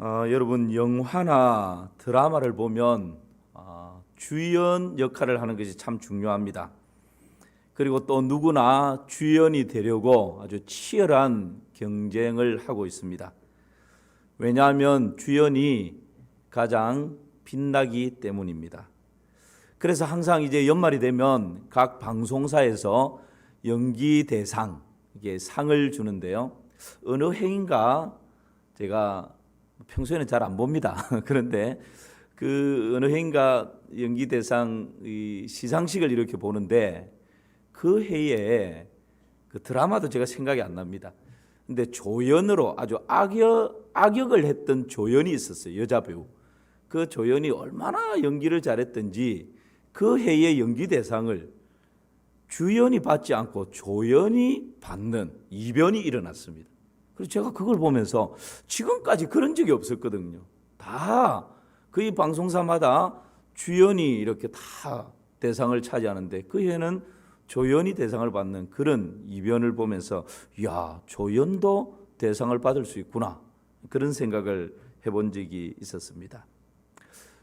여러분 영화나 드라마를 보면 주연 역할을 하는 것이 참 중요합니다. 그리고 또 누구나 주연이 되려고 아주 치열한 경쟁을 하고 있습니다. 왜냐하면 주연이 가장 빛나기 때문입니다. 그래서 항상 이제 연말이 되면 각 방송사에서 연기 대상, 이게 상을 주는데요. 어느 해인가 제가 평소에는 잘 안 봅니다. 그런데 그 어느 해인가 연기 대상 시상식을 이렇게 보는데 그 해에 그 드라마도 제가 생각이 안 납니다. 근데 조연으로 아주 악역을 했던 조연이 있었어요. 여자 배우. 그 조연이 얼마나 연기를 잘했던지 그 해의 연기 대상을 주연이 받지 않고 조연이 받는 이변이 일어났습니다. 그래서 제가 그걸 보면서 지금까지 그런 적이 없었거든요. 다 거의 방송사마다 주연이 이렇게 다 대상을 차지하는데 그 해는 조연이 대상을 받는 그런 이변을 보면서 야, 조연도 대상을 받을 수 있구나, 그런 생각을 해본 적이 있었습니다.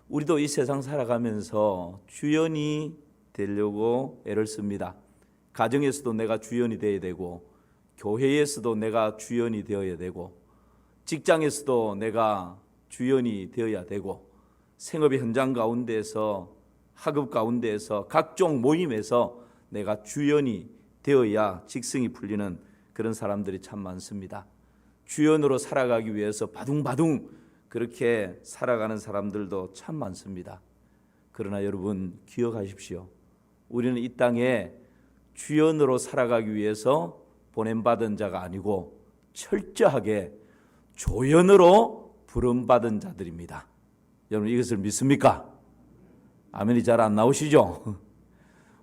우리도 이 세상 살아가면서 주연이 되려고 애를 씁니다. 가정에서도 내가 주연이 되어야 되고, 교회에서도 내가 주연이 되어야 되고, 직장에서도 내가 주연이 되어야 되고, 생업의 현장 가운데에서, 학업 가운데에서, 각종 모임에서 내가 주연이 되어야 직성이 풀리는 그런 사람들이 참 많습니다. 주연으로 살아가기 위해서 바둥바둥 그렇게 살아가는 사람들도 참 많습니다. 그러나 여러분 기억하십시오. 우리는 이 땅에 주연으로 살아가기 위해서 보냄받은 자가 아니고 철저하게 조연으로 부름받은 자들입니다. 여러분 이것을 믿습니까? 아멘이 잘 안 나오시죠?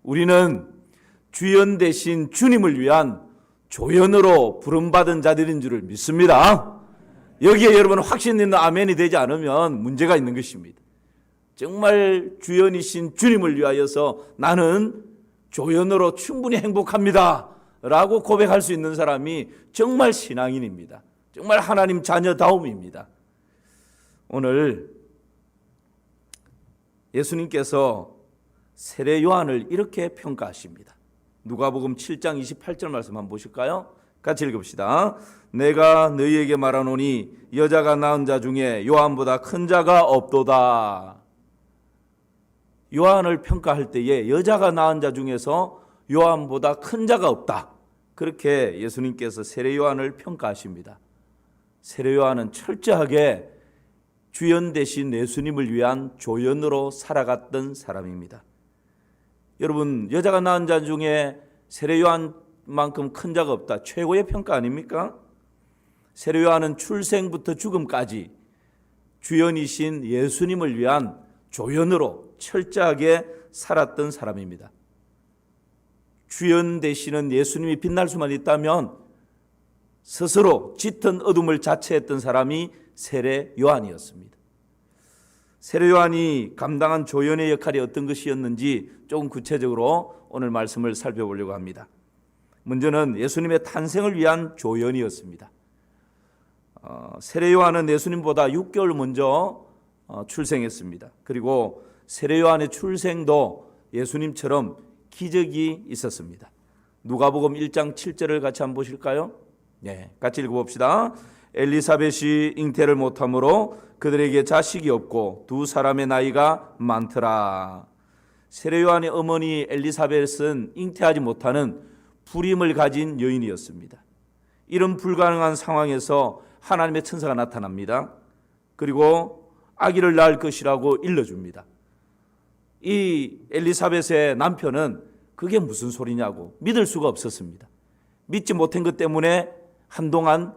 우리는 주연 대신 주님을 위한 조연으로 부름받은 자들인 줄을 믿습니다. 여기에 여러분 확신 있는 아멘이 되지 않으면 문제가 있는 것입니다. 정말 주연이신 주님을 위하여서 나는 조연으로 충분히 행복합니다 라고 고백할 수 있는 사람이 정말 신앙인입니다. 정말 하나님 자녀다움입니다. 오늘 예수님께서 세례 요한을 이렇게 평가하십니다. 누가복음 7장 28절 말씀 한번 보실까요? 같이 읽읍시다. 내가 너희에게 말하노니 여자가 낳은 자 중에 요한보다 큰 자가 없도다. 요한을 평가할 때에 여자가 낳은 자 중에서 요한보다 큰 자가 없다. 그렇게 예수님께서 세례 요한을 평가하십니다. 세례 요한은 철저하게 주연 대신 예수님을 위한 조연으로 살아갔던 사람입니다. 여러분 여자가 낳은 자 중에 세례 요한만큼 큰 자가 없다. 최고의 평가 아닙니까? 세례 요한은 출생부터 죽음까지 주연이신 예수님을 위한 조연으로 철저하게 살았던 사람입니다. 주연 되시는 예수님이 빛날 수만 있다면 스스로 짙은 어둠을 자처했던 사람이 세례 요한이었습니다. 세례 요한이 감당한 조연의 역할이 어떤 것이었는지 조금 구체적으로 오늘 말씀을 살펴보려고 합니다. 먼저는 예수님의 탄생을 위한 조연이었습니다. 세례 요한은 예수님보다 6개월 먼저 출생했습니다. 그리고 세례 요한의 출생도 예수님처럼 기적이 있었습니다. 누가복음 1장 7절을 같이 한번 보실까요? 네, 같이 읽어봅시다. 엘리사벳이 잉태를 못하므로 그들에게 자식이 없고 두 사람의 나이가 많더라. 세례 요한의 어머니 엘리사벳은 잉태하지 못하는 불임을 가진 여인이었습니다. 이런 불가능한 상황에서 하나님의 천사가 나타납니다. 그리고 아기를 낳을 것이라고 일러줍니다. 이 엘리사벳의 남편은 그게 무슨 소리냐고 믿을 수가 없었습니다. 믿지 못한 것 때문에 한동안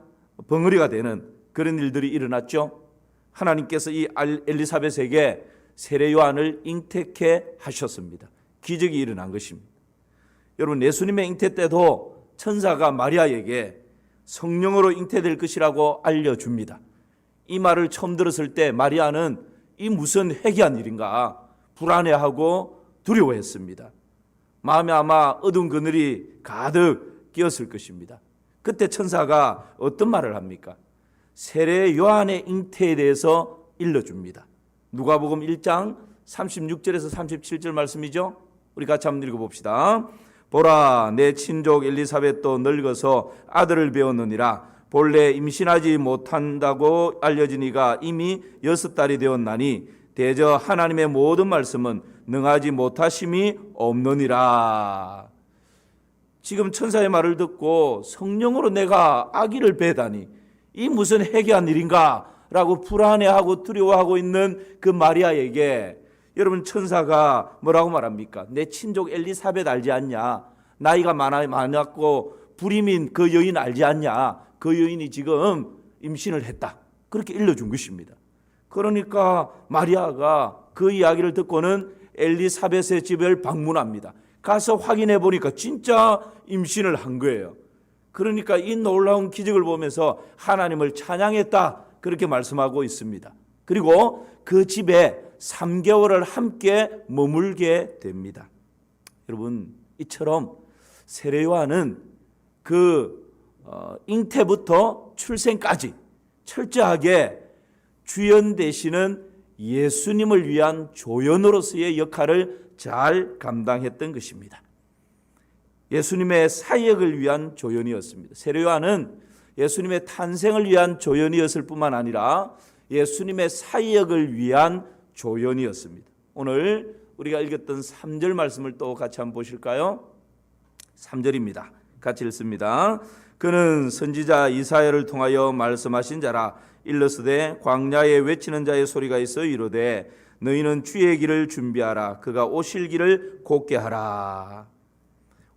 벙어리가 되는 그런 일들이 일어났죠. 하나님께서 이 엘리사벳에게 세례 요한을 잉태케 하셨습니다. 기적이 일어난 것입니다. 여러분 예수님의 잉태 때도 천사가 마리아에게 성령으로 잉태될 것이라고 알려줍니다. 이 말을 처음 들었을 때 마리아는 이 무슨 회개한 일인가 불안해하고 두려워했습니다. 마음에 아마 어두운 그늘이 가득 끼었을 것입니다. 그때 천사가 어떤 말을 합니까? 세례 요한의 잉태에 대해서 일러줍니다. 누가복음 1장 36절에서 37절 말씀이죠. 우리 같이 한번 읽어봅시다. 보라, 내 친족 엘리사벳도 늙어서 아들을 배웠느니라. 본래 임신하지 못한다고 알려진 이가 이미 6달이 되었나니 대저 하나님의 모든 말씀은 능하지 못하심이 없느니라. 지금 천사의 말을 듣고 성령으로 내가 아기를 배다니 이 무슨 해괴한 일인가 라고 불안해하고 두려워하고 있는 그 마리아에게 여러분 천사가 뭐라고 말합니까? 내 친족 엘리사벳 알지 않냐? 나이가 많았고 불임인 그 여인 알지 않냐? 그 여인이 지금 임신을 했다. 그렇게 일러준 것입니다. 그러니까 마리아가 그 이야기를 듣고는 엘리사벳의 집을 방문합니다. 가서 확인해 보니까 진짜 임신을 한 거예요. 그러니까 이 놀라운 기적을 보면서 하나님을 찬양했다. 그렇게 말씀하고 있습니다. 그리고 그 집에 3개월을 함께 머물게 됩니다. 여러분, 이처럼 세례 요한은 그 잉태부터 출생까지 철저하게 주연 되시는 예수님을 위한 조연으로서의 역할을 잘 감당했던 것입니다. 예수님의 사역을 위한 조연이었습니다. 세례 요한은 예수님의 탄생을 위한 조연이었을 뿐만 아니라 예수님의 사역을 위한 조연이었습니다. 오늘 우리가 읽었던 3절 말씀을 또 같이 한번 보실까요? 3절입니다. 같이 읽습니다. 그는 선지자 이사야를 통하여 말씀하신 자라. 일러스되 광야에 외치는 자의 소리가 있어 이르되 너희는 주의 길을 준비하라. 그가 오실 길을 곧게 하라.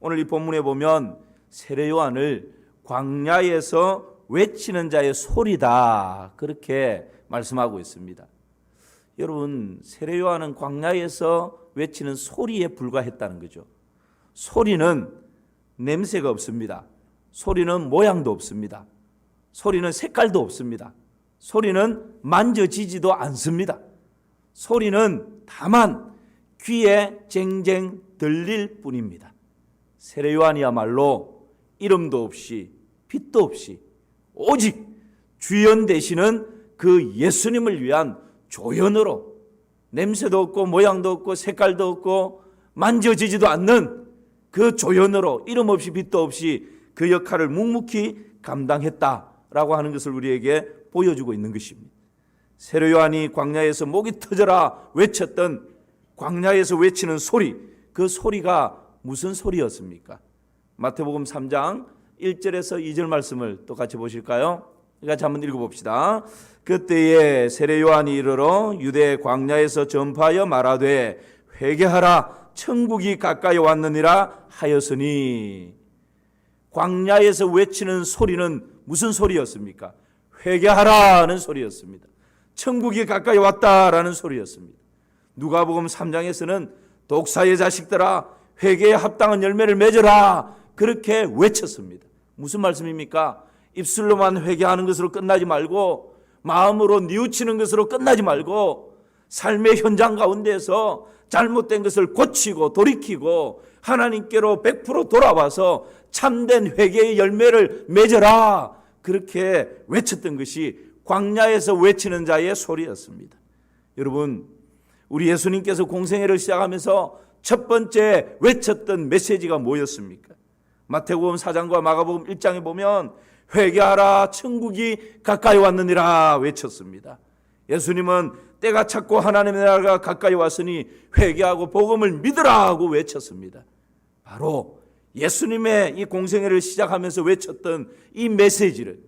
오늘 이 본문에 보면 세례 요한을 광야에서 외치는 자의 소리다 그렇게 말씀하고 있습니다. 여러분, 세례 요한은 광야에서 외치는 소리에 불과했다는 거죠. 소리는 냄새가 없습니다. 소리는 모양도 없습니다. 소리는 색깔도 없습니다. 소리는 만져지지도 않습니다. 소리는 다만 귀에 쟁쟁 들릴 뿐입니다. 세례 요한이야말로 이름도 없이 빛도 없이 오직 주연 되시는 그 예수님을 위한 조연으로 냄새도 없고 모양도 없고 색깔도 없고 만져지지도 않는 그 조연으로 이름 없이 빛도 없이 그 역할을 묵묵히 감당했다라고 하는 것을 우리에게 보여주고 있는 것입니다. 세례 요한이 광야에서 목이 터져라 외쳤던 광야에서 외치는 소리, 그 소리가 무슨 소리였습니까? 마태복음 3장 1절에서 2절 말씀을 또 같이 보실까요? 같이 한번 읽어봅시다. 그때에 세례 요한이 이르러 유대 광야에서 전파하여 말하되 회개하라 천국이 가까이 왔느니라 하였으니. 광야에서 외치는 소리는 무슨 소리였습니까? 회개하라는 소리였습니다. 천국이 가까이 왔다라는 소리였습니다. 누가복음 3장에서는 독사의 자식들아 회개에 합당한 열매를 맺어라 그렇게 외쳤습니다. 무슨 말씀입니까? 입술로만 회개하는 것으로 끝나지 말고 마음으로 뉘우치는 것으로 끝나지 말고 삶의 현장 가운데서 잘못된 것을 고치고 돌이키고 하나님께로 100% 돌아와서 참된 회개의 열매를 맺어라 그렇게 외쳤던 것이 광야에서 외치는 자의 소리였습니다. 여러분, 우리 예수님께서 공생애를 시작하면서 첫 번째 외쳤던 메시지가 뭐였습니까? 마태복음 4장과 마가복음 1장에 보면 회개하라 천국이 가까이 왔느니라 외쳤습니다. 예수님은 때가 찼고 하나님의 나라가 가까이 왔으니 회개하고 복음을 믿으라 하고 외쳤습니다. 바로 예수님의 이 공생애를 시작하면서 외쳤던 이 메시지를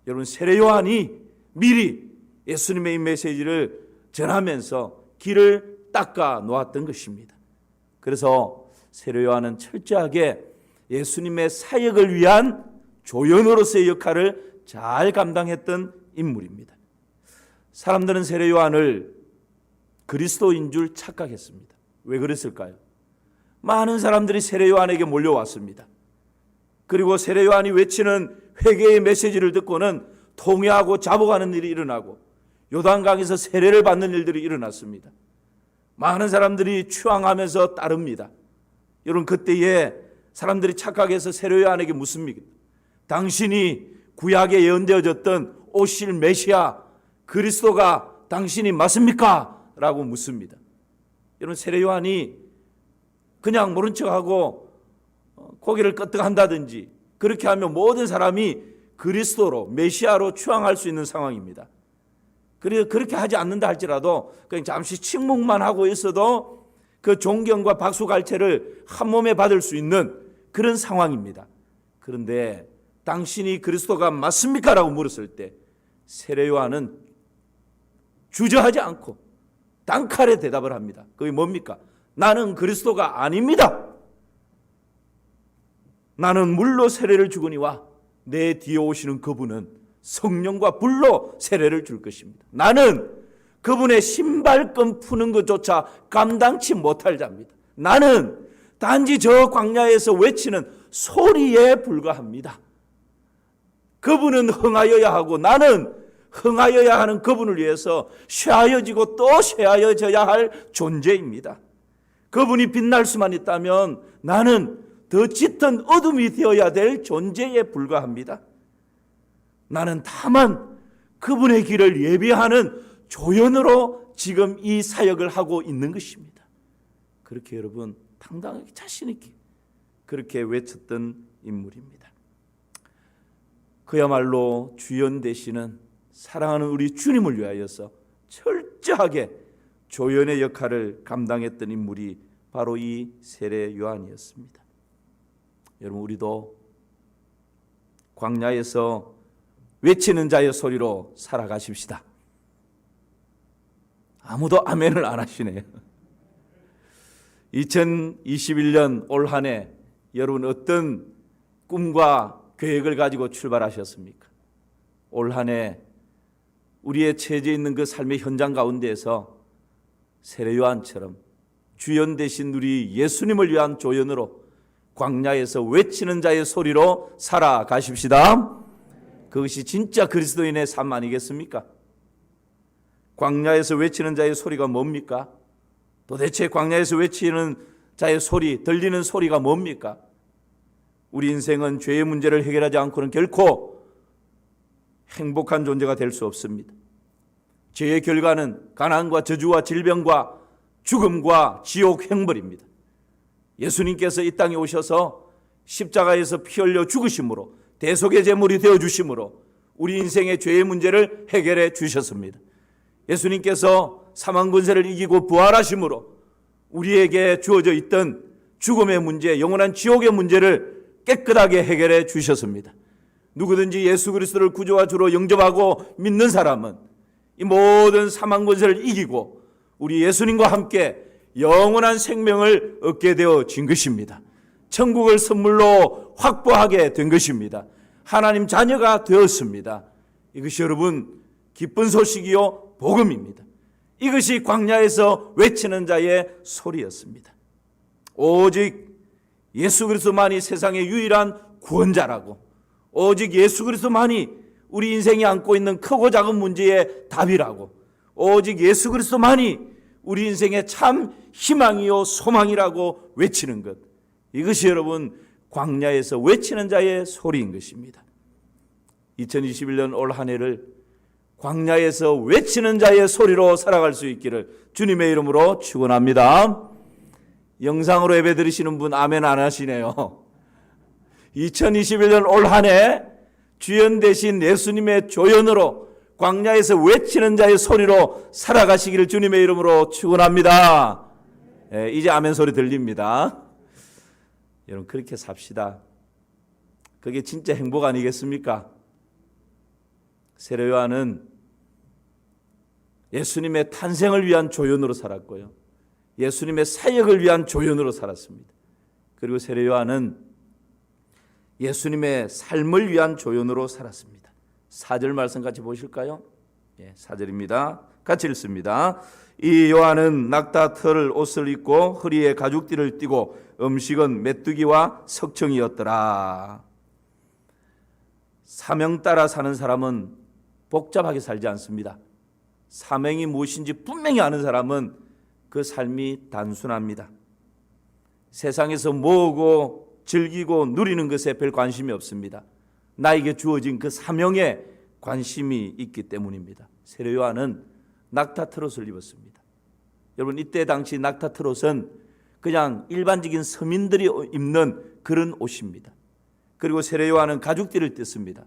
여러분 세례 요한이 미리 예수님의 이 메시지를 전하면서 길을 닦아 놓았던 것입니다. 그래서 세례 요한은 철저하게 예수님의 사역을 위한 조연으로서의 역할을 잘 감당했던 인물입니다. 사람들은 세례 요한을 그리스도인 줄 착각했습니다. 왜 그랬을까요? 많은 사람들이 세례 요한에게 몰려왔습니다. 그리고 세례 요한이 외치는 회개의 메시지를 듣고는 통회하고 자복하는 일이 일어나고 요단강에서 세례를 받는 일들이 일어났습니다. 많은 사람들이 추앙하면서 따릅니다. 여러분, 그때에 사람들이 착각해서 세례 요한에게 묻습니다. 당신이 구약에 예언되어졌던 오실 메시아 그리스도가 당신이 맞습니까? 라고 묻습니다. 여러분, 세례 요한이 그냥 모른 척하고 고개를 끄덕한다든지 그렇게 하면 모든 사람이 그리스도로 메시아로 추앙할 수 있는 상황입니다. 그래서 그렇게 하지 않는다 할지라도 그냥 잠시 침묵만 하고 있어도 그 존경과 박수갈채를 한 몸에 받을 수 있는 그런 상황입니다. 그런데 당신이 그리스도가 맞습니까? 라고 물었을 때 세례 요한은 주저하지 않고 단칼에 대답을 합니다. 그게 뭡니까? 나는 그리스도가 아닙니다. 나는 물로 세례를 주거니와 내 뒤에 오시는 그분은 성령과 불로 세례를 줄 것입니다. 나는 그분의 신발끈 푸는 것조차 감당치 못할 자입니다. 나는 단지 저 광야에서 외치는 소리에 불과합니다. 그분은 흥하여야 하고 나는 흥하여야 하는 그분을 위해서 쇠하여지고 또 쇠하여져야 할 존재입니다. 그분이 빛날 수만 있다면 나는 더 짙은 어둠이 되어야 될 존재에 불과합니다. 나는 다만 그분의 길을 예비하는 조연으로 지금 이 사역을 하고 있는 것입니다. 그렇게 여러분 당당하게 자신 있게 그렇게 외쳤던 인물입니다. 그야말로 주연 되시는 사랑하는 우리 주님을 위하여서 철저하게 조연의 역할을 감당했던 인물이 바로 이 세례 요한이었습니다. 여러분, 우리도 광야에서 외치는 자의 소리로 살아가십시다. 아무도 아멘을 안 하시네요. 2021년 올 한 해 여러분 어떤 꿈과 계획을 가지고 출발하셨습니까? 올 한 해 우리의 처해져 있는 그 삶의 현장 가운데에서 세례 요한처럼 주연 되신 우리 예수님을 위한 조연으로 광야에서 외치는 자의 소리로 살아가십시다. 그것이 진짜 그리스도인의 삶 아니겠습니까? 광야에서 외치는 자의 소리가 뭡니까? 도대체 광야에서 외치는 자의 소리, 들리는 소리가 뭡니까? 우리 인생은 죄의 문제를 해결하지 않고는 결코 행복한 존재가 될 수 없습니다. 죄의 결과는 가난과 저주와 질병과 죽음과 지옥 형벌입니다. 예수님께서 이 땅에 오셔서 십자가에서 피 흘려 죽으심으로 대속의 제물이 되어 주심으로 우리 인생의 죄의 문제를 해결해 주셨습니다. 예수님께서 사망 권세를 이기고 부활하심으로 우리에게 주어져 있던 죽음의 문제, 영원한 지옥의 문제를 깨끗하게 해결해 주셨습니다. 누구든지 예수 그리스도를 구주와 주로 영접하고 믿는 사람은 이 모든 사망 권세를 이기고 우리 예수님과 함께 영원한 생명을 얻게 되어진 것입니다. 천국을 선물로 확보하게 된 것입니다. 하나님 자녀가 되었습니다. 이것이 여러분 기쁜 소식이요 복음입니다. 이것이 광야에서 외치는 자의 소리였습니다. 오직 예수 그리스도만이 세상의 유일한 구원자라고, 오직 예수 그리스도만이 우리 인생이 안고 있는 크고 작은 문제의 답이라고, 오직 예수 그리스도만이 우리 인생의 참 희망이요 소망이라고 외치는 것, 이것이 여러분 광야에서 외치는 자의 소리인 것입니다. 2021년 올 한 해를 광야에서 외치는 자의 소리로 살아갈 수 있기를 주님의 이름으로 축원합니다. 영상으로 예배 드리시는 분 아멘 안 하시네요. 2021년 올 한 해 주연 되신 예수님의 조연으로 광야에서 외치는 자의 소리로 살아가시기를 주님의 이름으로 축원합니다. 이제 아멘 소리 들립니다. 여러분 그렇게 삽시다. 그게 진짜 행복 아니겠습니까? 세례 요한은 예수님의 탄생을 위한 조연으로 살았고요. 예수님의 사역을 위한 조연으로 살았습니다. 그리고 세례 요한은 예수님의 삶을 위한 조연으로 살았습니다. 4절 말씀 같이 보실까요? 4절입니다. 같이 읽습니다. 이 요한은 낙타 털 옷을 입고 허리에 가죽띠를 띠고 음식은 메뚜기와 석청이었더라. 사명 따라 사는 사람은 복잡하게 살지 않습니다. 사명이 무엇인지 분명히 아는 사람은 그 삶이 단순합니다. 세상에서 모으고 즐기고 누리는 것에 별 관심이 없습니다. 나에게 주어진 그 사명에 관심이 있기 때문입니다. 세례 요한은 낙타 트롯을 입었습니다. 여러분, 이때 당시 낙타 트롯은 그냥 일반적인 서민들이 입는 그런 옷입니다. 그리고 세례 요한은 가죽띠를 띠습니다.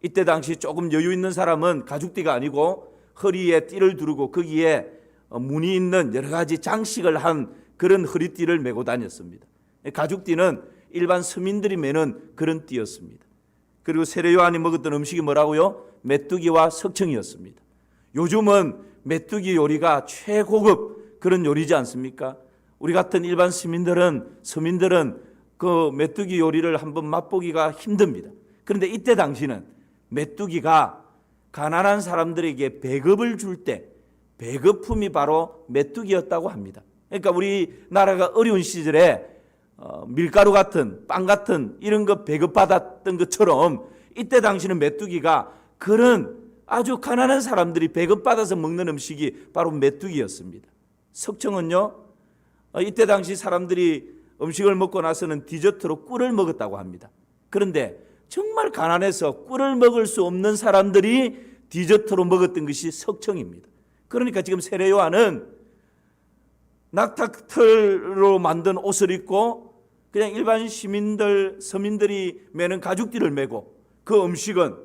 이때 당시 조금 여유 있는 사람은 가죽띠가 아니고 허리에 띠를 두르고 거기에 무늬 있는 여러 가지 장식을 한 그런 허리띠를 메고 다녔습니다. 가죽띠는 일반 서민들이 매는 그런 띠였습니다. 그리고 세례 요한이 먹었던 음식이 뭐라고요? 메뚜기와 석청이었습니다. 요즘은 메뚜기 요리가 최고급 그런 요리지 않습니까? 우리 같은 일반 서민들은 그 메뚜기 요리를 한번 맛보기가 힘듭니다. 그런데 이때 당시는 메뚜기가 가난한 사람들에게 배급을 줄 때 배급품이 바로 메뚜기였다고 합니다. 그러니까 우리나라가 어려운 시절에 밀가루 같은 빵 같은 이런 거 배급받았던 것처럼 이때 당시는 메뚜기가 그런 아주 가난한 사람들이 배급받아서 먹는 음식이 바로 메뚜기였습니다. 석청은요, 이때 당시 사람들이 음식을 먹고 나서는 디저트로 꿀을 먹었다고 합니다. 그런데 정말 가난해서 꿀을 먹을 수 없는 사람들이 디저트로 먹었던 것이 석청입니다. 그러니까 지금 세례 요한은 낙타털로 만든 옷을 입고 그냥 일반 서민들이 매는 가죽띠를 메고 그 음식은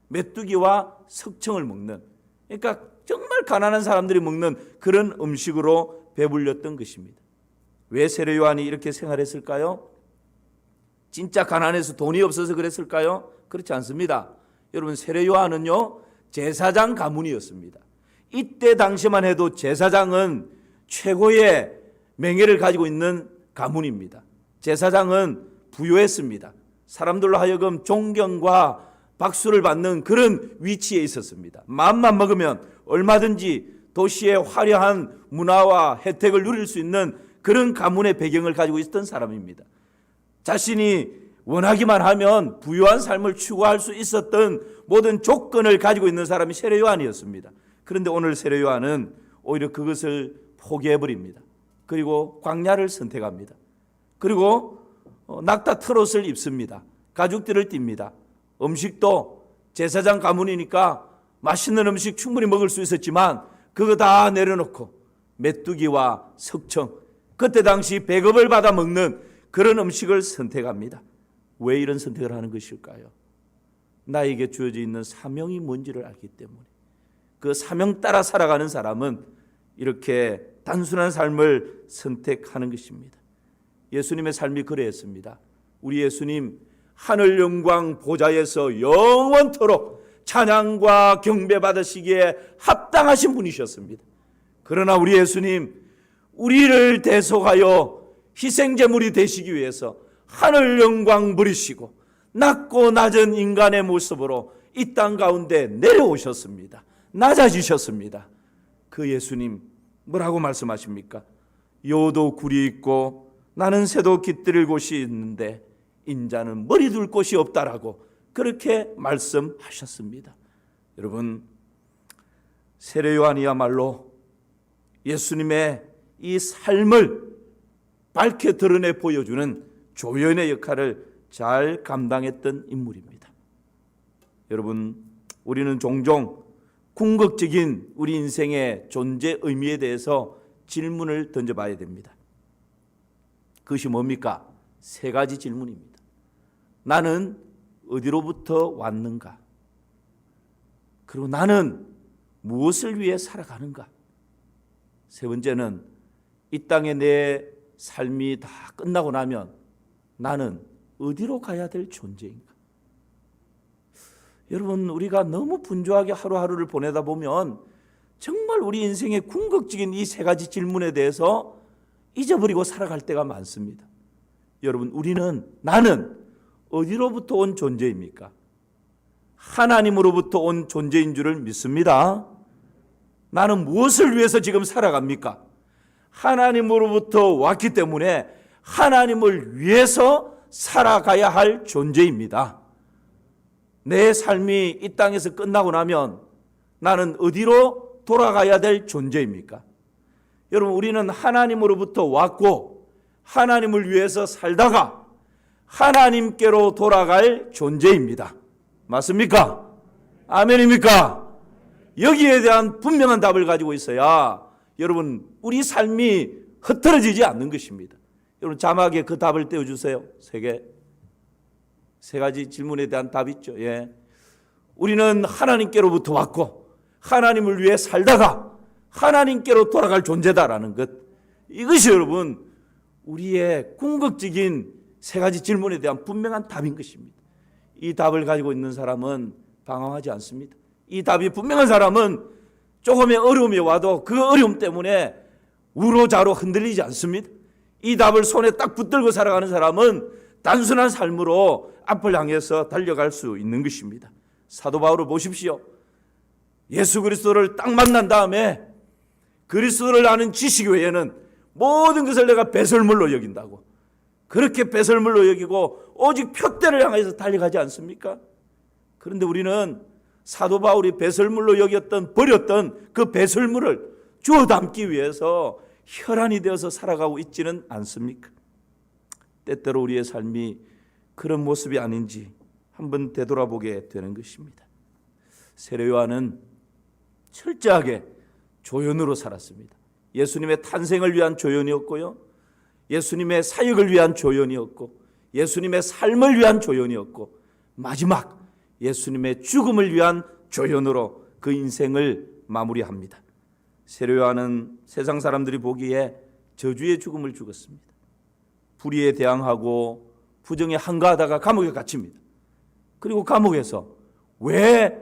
메뚜기와 석청을 먹는, 그러니까 정말 가난한 사람들이 먹는 그런 음식으로 배불렸던 것입니다. 왜 세례 요한이 이렇게 생활했을까요? 진짜 가난해서 돈이 없어서 그랬을까요? 그렇지 않습니다. 여러분, 세례 요한은요, 제사장 가문이었습니다. 이때 당시만 해도 제사장은 최고의 명예를 가지고 있는 가문입니다. 제사장은 부유했습니다. 사람들로 하여금 존경과 박수를 받는 그런 위치에 있었습니다. 마음만 먹으면 얼마든지 도시의 화려한 문화와 혜택을 누릴 수 있는 그런 가문의 배경을 가지고 있었던 사람입니다. 자신이 원하기만 하면 부유한 삶을 추구할 수 있었던 모든 조건을 가지고 있는 사람이 세례 요한이었습니다. 그런데 오늘 세례 요한은 오히려 그것을 포기해버립니다. 그리고 광야를 선택합니다. 그리고 낙타 트롯을 입습니다. 가죽띠를 띱니다. 음식도 제사장 가문이니까 맛있는 음식 충분히 먹을 수 있었지만 그거 다 내려놓고 메뚜기와 석청, 그때 당시 배급을 받아 먹는 그런 음식을 선택합니다. 왜 이런 선택을 하는 것일까요? 나에게 주어져 있는 사명이 뭔지를 알기 때문에. 그 사명 따라 살아가는 사람은 이렇게 단순한 삶을 선택하는 것입니다. 예수님의 삶이 그러했습니다. 우리 예수님 하늘 영광 보좌에서 영원토록 찬양과 경배 받으시기에 합당하신 분이셨습니다. 그러나 우리 예수님, 우리를 대속하여 희생제물이 되시기 위해서 하늘 영광 버리시고 낮고 낮은 인간의 모습으로 이 땅 가운데 내려오셨습니다. 낮아지셨습니다. 그 예수님 뭐라고 말씀하십니까? 여도 굴이 있고 나는 새도 깃들일 곳이 있는데 인자는 머리 둘 곳이 없다라고 그렇게 말씀하셨습니다. 여러분, 세례 요한이야말로 예수님의 이 삶을 밝게 드러내 보여주는 조연의 역할을 잘 감당했던 인물입니다. 여러분, 우리는 종종 궁극적인 우리 인생의 존재 의미에 대해서 질문을 던져봐야 됩니다. 그것이 뭡니까? 세 가지 질문입니다. 나는 어디로부터 왔는가? 그리고 나는 무엇을 위해 살아가는가? 세 번째는 이 땅에 내 삶이 다 끝나고 나면 나는 어디로 가야 될 존재인가? 여러분, 우리가 너무 분주하게 하루하루를 보내다 보면 정말 우리 인생의 궁극적인 이 세 가지 질문에 대해서 잊어버리고 살아갈 때가 많습니다. 여러분, 나는 어디로부터 온 존재입니까? 하나님으로부터 온 존재인 줄을 믿습니다. 나는 무엇을 위해서 지금 살아갑니까? 하나님으로부터 왔기 때문에 하나님을 위해서 살아가야 할 존재입니다. 내 삶이 이 땅에서 끝나고 나면 나는 어디로 돌아가야 될 존재입니까? 여러분, 우리는 하나님으로부터 왔고 하나님을 위해서 살다가 하나님께로 돌아갈 존재입니다. 맞습니까? 아멘입니까? 여기에 대한 분명한 답을 가지고 있어야 여러분 우리 삶이 흐트러지지 않는 것입니다. 여러분 자막에 그 답을 떼어주세요. 세 가지 질문에 대한 답 있죠. 예. 우리는 하나님께로부터 왔고 하나님을 위해 살다가 하나님께로 돌아갈 존재다라는 것. 이것이 여러분 우리의 궁극적인 세 가지 질문에 대한 분명한 답인 것입니다. 이 답을 가지고 있는 사람은 방황하지 않습니다. 이 답이 분명한 사람은 조금의 어려움이 와도 그 어려움 때문에 우로좌로 흔들리지 않습니다. 이 답을 손에 딱 붙들고 살아가는 사람은 단순한 삶으로 앞을 향해서 달려갈 수 있는 것입니다. 사도 바울을 보십시오. 예수 그리스도를 딱 만난 다음에 그리스도를 아는 지식 외에는 모든 것을 내가 배설물로 여긴다고, 그렇게 배설물로 여기고 오직 표대를 향해서 달려가지 않습니까? 그런데 우리는 사도 바울이 배설물로 여겼던, 버렸던 그 배설물을 주워 담기 위해서 혈안이 되어서 살아가고 있지는 않습니까? 때때로 우리의 삶이 그런 모습이 아닌지 한번 되돌아보게 되는 것입니다. 세례 요한은 철저하게 조연으로 살았습니다. 예수님의 탄생을 위한 조연이었고요, 예수님의 사역을 위한 조연이었고, 예수님의 삶을 위한 조연이었고, 마지막 예수님의 죽음을 위한 조연으로 그 인생을 마무리합니다. 세례 요한은 세상 사람들이 보기에 저주의 죽음을 죽었습니다. 불의에 대항하고 부정에 항거하다가 감옥에 갇힙니다. 그리고 감옥에서 왜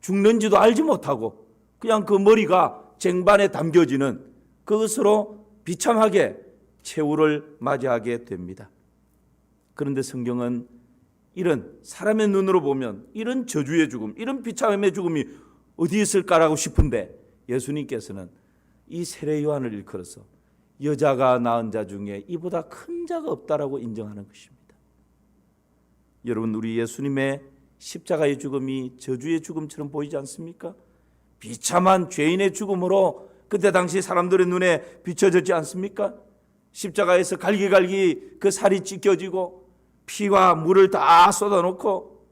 죽는지도 알지 못하고 그냥 그 머리가 쟁반에 담겨지는 그것으로 비참하게 최후를 맞이하게 됩니다. 그런데 성경은 이런 사람의 눈으로 보면 이런 저주의 죽음, 이런 비참함의 죽음이 어디 있을까라고 싶은데 예수님께서는 이 세례 요한을 일컬어서 여자가 낳은 자 중에 이보다 큰 자가 없다라고 인정하는 것입니다. 여러분, 우리 예수님의 십자가의 죽음이 저주의 죽음처럼 보이지 않습니까? 비참한 죄인의 죽음으로 그때 당시 사람들의 눈에 비춰졌지 않습니까? 십자가에서 갈기갈기 그 살이 찢겨지고 피와 물을 다 쏟아놓고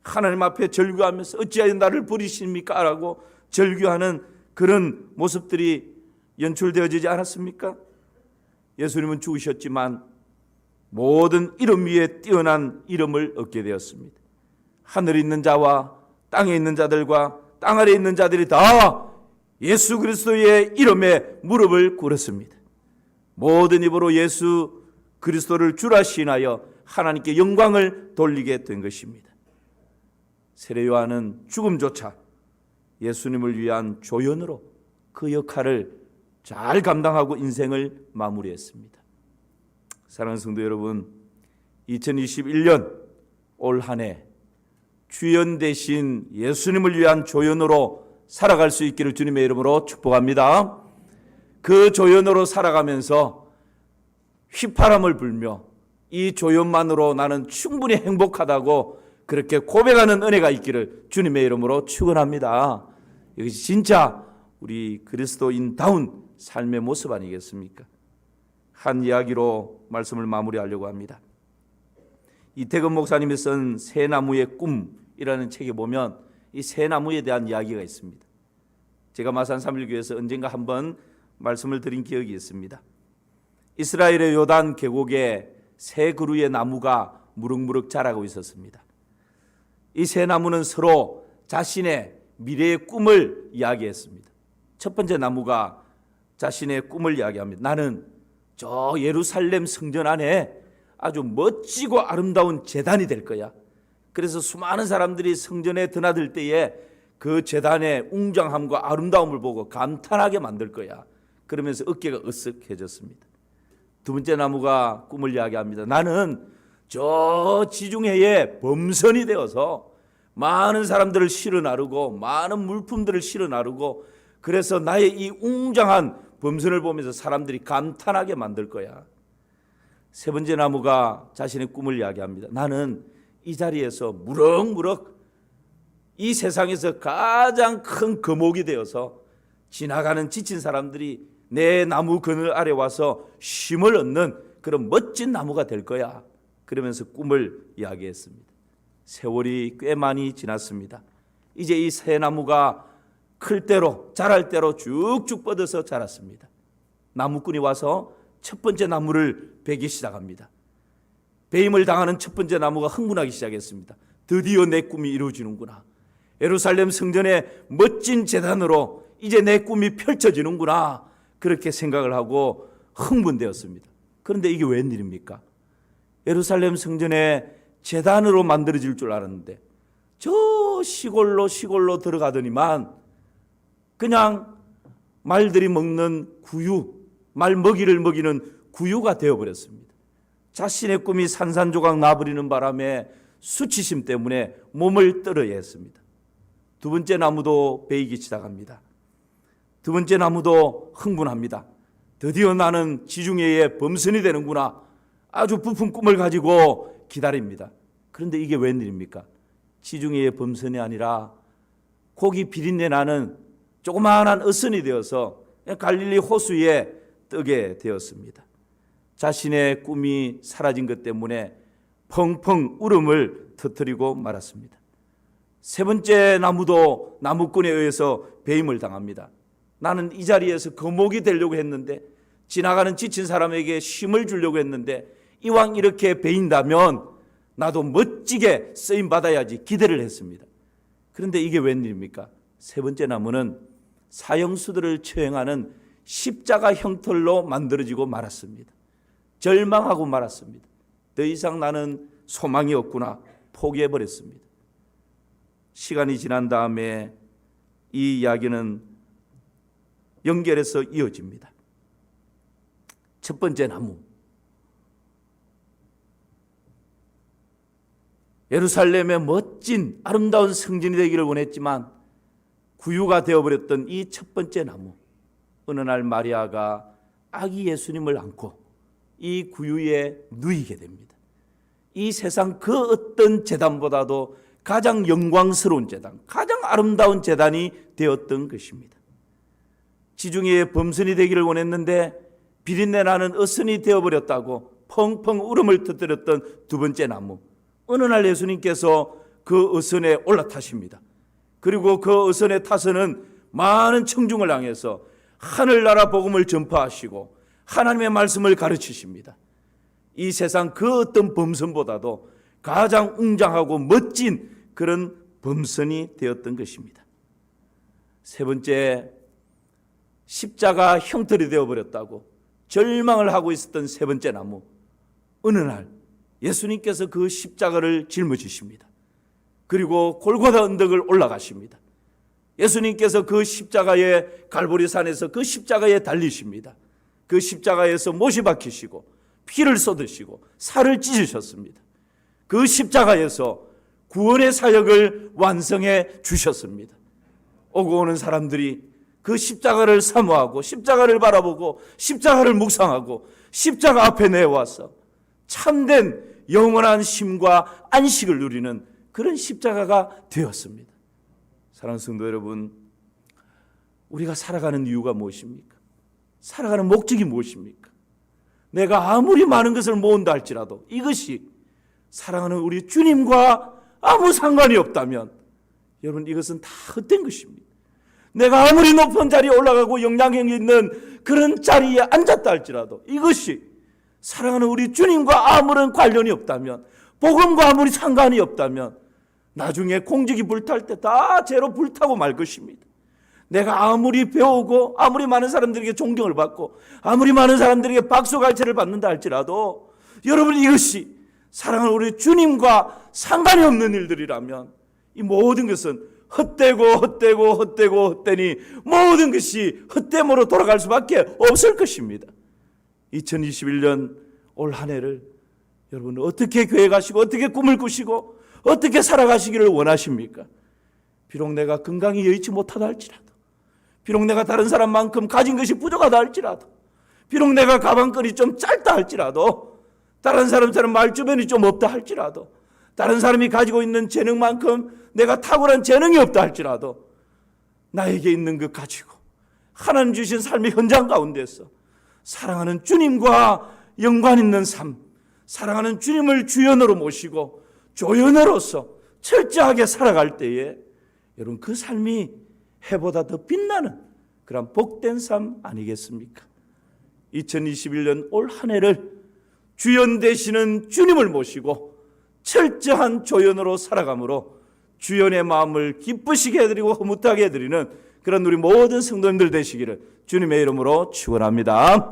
하나님 앞에 절규하면서 어찌하여 나를 버리십니까? 라고 절규하는 그런 모습들이 연출되어지지 않았습니까? 예수님은 죽으셨지만 모든 이름 위에 뛰어난 이름을 얻게 되었습니다. 하늘에 있는 자와 땅에 있는 자들과 땅 아래에 있는 자들이 다 예수 그리스도의 이름에 무릎을 꿇었습니다. 모든 입으로 예수 그리스도를 주라 시인하여 하나님께 영광을 돌리게 된 것입니다. 세례 요한은 죽음조차 예수님을 위한 조연으로 그 역할을 잘 감당하고 인생을 마무리했습니다. 사랑하는 성도 여러분, 2021년 올 한 해 주연 대신 예수님을 위한 조연으로 살아갈 수 있기를 주님의 이름으로 축복합니다. 그 조연으로 살아가면서 휘파람을 불며 이 조연만으로 나는 충분히 행복하다고 그렇게 고백하는 은혜가 있기를 주님의 이름으로 축원합니다. 이것이 진짜 우리 그리스도인다운 삶의 모습 아니겠습니까? 한 이야기로 말씀을 마무리하려고 합니다. 이태근 목사님이 쓴 새나무의 꿈이라는 책에 보면 이 새나무에 대한 이야기가 있습니다. 제가 마산 삼일교회에서 언젠가 한번 말씀을 드린 기억이 있습니다. 이스라엘의 요단 계곡에 새 그루의 나무가 무럭무럭 자라고 있었습니다. 이 새 나무는 서로 자신의 미래의 꿈을 이야기했습니다. 첫 번째 나무가 자신의 꿈을 이야기합니다. 나는 저 예루살렘 성전 안에 아주 멋지고 아름다운 제단이 될 거야. 그래서 수많은 사람들이 성전에 드나들 때에 그 제단의 웅장함과 아름다움을 보고 감탄하게 만들 거야. 그러면서 어깨가 으쓱해졌습니다. 두 번째 나무가 꿈을 이야기합니다. 나는 저 지중해에 범선이 되어서 많은 사람들을 실어 나르고 많은 물품들을 실어 나르고 그래서 나의 이 웅장한 범선을 보면서 사람들이 감탄하게 만들 거야. 세 번째 나무가 자신의 꿈을 이야기합니다. 나는 이 자리에서 무럭무럭 이 세상에서 가장 큰 거목이 되어서 지나가는 지친 사람들이 내 나무 그늘 아래 와서 쉼을 얻는 그런 멋진 나무가 될 거야. 그러면서 꿈을 이야기했습니다. 세월이 꽤 많이 지났습니다. 이제 이 새 나무가 클 대로 자랄 대로 쭉쭉 뻗어서 자랐습니다. 나무꾼이 와서 첫 번째 나무를 베기 시작합니다. 배임을 당하는 첫 번째 나무가 흥분하기 시작했습니다. 드디어 내 꿈이 이루어지는구나. 예루살렘 성전의 멋진 제단으로 이제 내 꿈이 펼쳐지는구나. 그렇게 생각을 하고 흥분되었습니다. 그런데 이게 웬일입니까? 예루살렘 성전의 제단으로 만들어질 줄 알았는데 저 시골로 들어가더니만 그냥 말들이 먹는 구유, 말 먹이를 먹이는 구유가 되어버렸습니다. 자신의 꿈이 산산조각 나버리는 바람에 수치심 때문에 몸을 떨어야 했습니다. 두 번째 나무도 베이기 시작합니다. 두 번째 나무도 흥분합니다. 드디어 나는 지중해의 범선이 되는구나. 아주 부푼 꿈을 가지고 기다립니다. 그런데 이게 웬일입니까? 지중해의 범선이 아니라 고기 비린내 나는 조그마한 어선이 되어서 갈릴리 호수에 뜨게 되었습니다. 자신의 꿈이 사라진 것 때문에 펑펑 울음을 터뜨리고 말았습니다. 세 번째 나무도 나무꾼에 의해서 배임을 당합니다. 나는 이 자리에서 거목이 되려고 했는데, 지나가는 지친 사람에게 쉼을 주려고 했는데 이왕 이렇게 베인다면 나도 멋지게 쓰임 받아야지 기대를 했습니다. 그런데 이게 웬일입니까? 세 번째 나무는 사형수들을 처형하는 십자가 형틀로 만들어지고 말았습니다. 절망하고 말았습니다. 더 이상 나는 소망이 없구나 포기해버렸습니다. 시간이 지난 다음에 이 이야기는 연결해서 이어집니다. 첫 번째 나무, 예루살렘의 멋진 아름다운 성전이 되기를 원했지만 구유가 되어버렸던 이 첫 번째 나무, 어느 날 마리아가 아기 예수님을 안고 이 구유에 누이게 됩니다. 이 세상 그 어떤 제단보다도 가장 영광스러운 제단, 가장 아름다운 제단이 되었던 것입니다. 지중해의 범선이 되기를 원했는데 비린내 나는 어선이 되어버렸다고 펑펑 울음을 터뜨렸던 두 번째 나무, 어느 날 예수님께서 그 어선에 올라타십니다. 그리고 그 어선에 타서는 많은 청중을 향해서 하늘나라 복음을 전파하시고 하나님의 말씀을 가르치십니다. 이 세상 그 어떤 범선보다도 가장 웅장하고 멋진 그런 범선이 되었던 것입니다. 세 번째, 십자가 형틀이 되어버렸다고 절망을 하고 있었던 세 번째 나무, 어느 날 예수님께서 그 십자가를 짊어지십니다. 그리고 골고다 언덕을 올라가십니다. 예수님께서 그 십자가의 갈보리산에서 그 십자가에 달리십니다. 그 십자가에서 못이 박히시고 피를 쏟으시고 살을 찢으셨습니다. 그 십자가에서 구원의 사역을 완성해 주셨습니다. 오고 오는 사람들이 그 십자가를 사모하고 십자가를 바라보고 십자가를 묵상하고 십자가 앞에 내와서 참된 영원한 쉼과 안식을 누리는 그런 십자가가 되었습니다. 사랑하는 성도 여러분, 우리가 살아가는 이유가 무엇입니까? 살아가는 목적이 무엇입니까? 내가 아무리 많은 것을 모은다 할지라도 이것이 사랑하는 우리 주님과 아무 상관이 없다면 여러분, 이것은 다 헛된 것입니다. 내가 아무리 높은 자리에 올라가고 영향력이 있는 그런 자리에 앉았다 할지라도 이것이 사랑하는 우리 주님과 아무런 관련이 없다면, 복음과 아무리 상관이 없다면 나중에 공직이 불탈 때 다 죄로 불타고 말 것입니다. 내가 아무리 배우고 아무리 많은 사람들에게 존경을 받고 아무리 많은 사람들에게 박수갈채를 받는다 할지라도 여러분, 이것이 사랑하는 우리 주님과 상관이 없는 일들이라면 이 모든 것은 헛되니 모든 것이 헛됨으로 돌아갈 수밖에 없을 것입니다. 2021년 올 한 해를 여러분 어떻게 계획하시고 어떻게 꿈을 꾸시고 어떻게 살아가시기를 원하십니까? 비록 내가 건강이 여의치 못하다 할지라도, 비록 내가 다른 사람만큼 가진 것이 부족하다 할지라도, 비록 내가 가방끈이 좀 짧다 할지라도, 다른 사람처럼 말주변이 좀 없다 할지라도, 다른 사람이 가지고 있는 재능만큼 내가 탁월한 재능이 없다 할지라도 나에게 있는 것 가지고 하나님 주신 삶의 현장 가운데서 사랑하는 주님과 연관 있는 삶, 사랑하는 주님을 주연으로 모시고 조연으로서 철저하게 살아갈 때에 여러분 그 삶이 해보다 더 빛나는 그런 복된 삶 아니겠습니까? 2021년 올 한 해를 주연 되시는 주님을 모시고 철저한 조연으로 살아감으로 주연의 마음을 기쁘시게 해드리고 흐뭇하게 해드리는 그런 우리 모든 성도님들 되시기를 주님의 이름으로 축원합니다.